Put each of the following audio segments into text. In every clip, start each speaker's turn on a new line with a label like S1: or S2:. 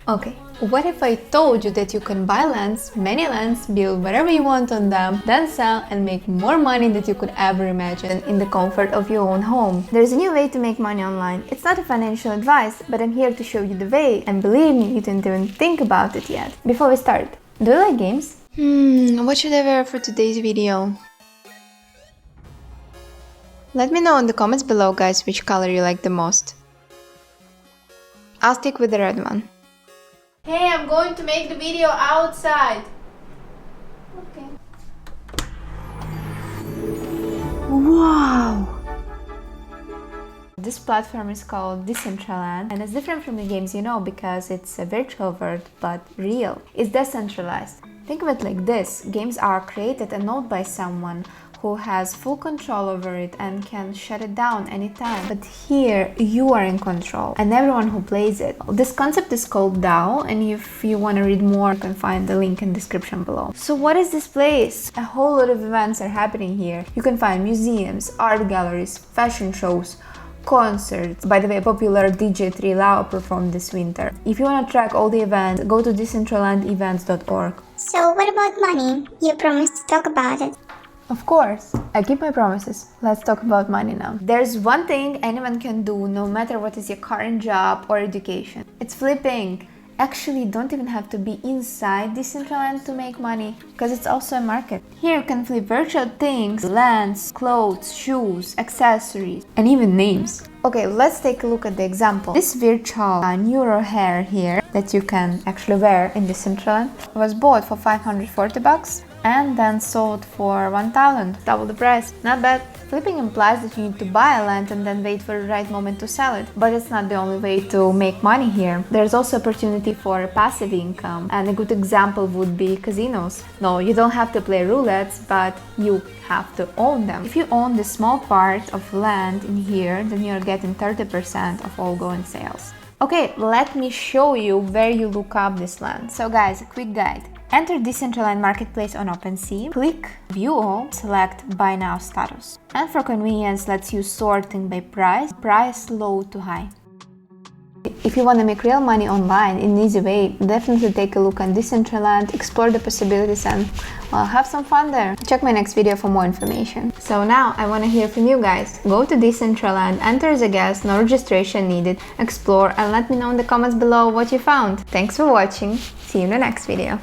S1: Okay, what if I told you that you can buy lands, many lands, build whatever you want on them, then sell and make more money than you could ever imagine in the comfort of your own home? There's a new way to make money online. It's not a financial advice, but I'm here to show you the way, and believe me, you didn't even think about it yet. Before we start, do you like games? What should I wear for today's video? Let me know in the comments below, guys, which color you like the most. I'll stick with the red one. Hey, I'm going to make the video outside. Okay. Wow! This platform is called Decentraland, and it's different from the games you know because it's a virtual world but real. It's decentralized. Think of it like this: games are created and owned by someone who has full control over it and can shut it down anytime. But here, you are in control and everyone who plays it. This concept is called DAO, and if you want to read more, you can find the link in the description below. So what is this place? A whole lot of events are happening here. You can find museums, art galleries, fashion shows, concerts. By the way, popular DJ 3Lao performed this winter. If you want to track all the events, go to decentralandevents.org.
S2: So what about money? You promised to talk about it.
S1: Of course, I keep my promises. Let's talk about money now. There's one thing anyone can do no matter what is your current job or education. It's flipping. Actually, you don't even have to be inside Decentraland to make money, because it's also a market. Here you can flip virtual things, lands, clothes, shoes, accessories, and even names. Okay, let's take a look at the example. This virtual neuro hair here that you can actually wear in Decentraland was bought for 540 bucks and then sold for 1,000, double the price. Not bad. Flipping implies that you need to buy a land and then wait for the right moment to sell it. But it's not the only way to make money here. There's also opportunity for passive income, and a good example would be casinos. No, you don't have to play roulettes, but you have to own them. If you own the small part of land in here, then you're getting 30% of all going sales. Okay, let me show you where you look up this land. So guys, a quick guide. Enter Decentraland Marketplace on OpenSea, click View All, select Buy Now status. And for convenience, let's use sorting by price low to high. If you want to make real money online in an easy way, definitely take a look on Decentraland, explore the possibilities, and well, have some fun there. Check my next video for more information. So now I want to hear from you guys. Go to Decentraland, enter as a guest, no registration needed, explore, and let me know in the comments below what you found. Thanks for watching. See you in the next video.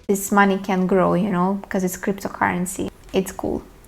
S1: This money can grow, you know, because it's cryptocurrency. It's cool.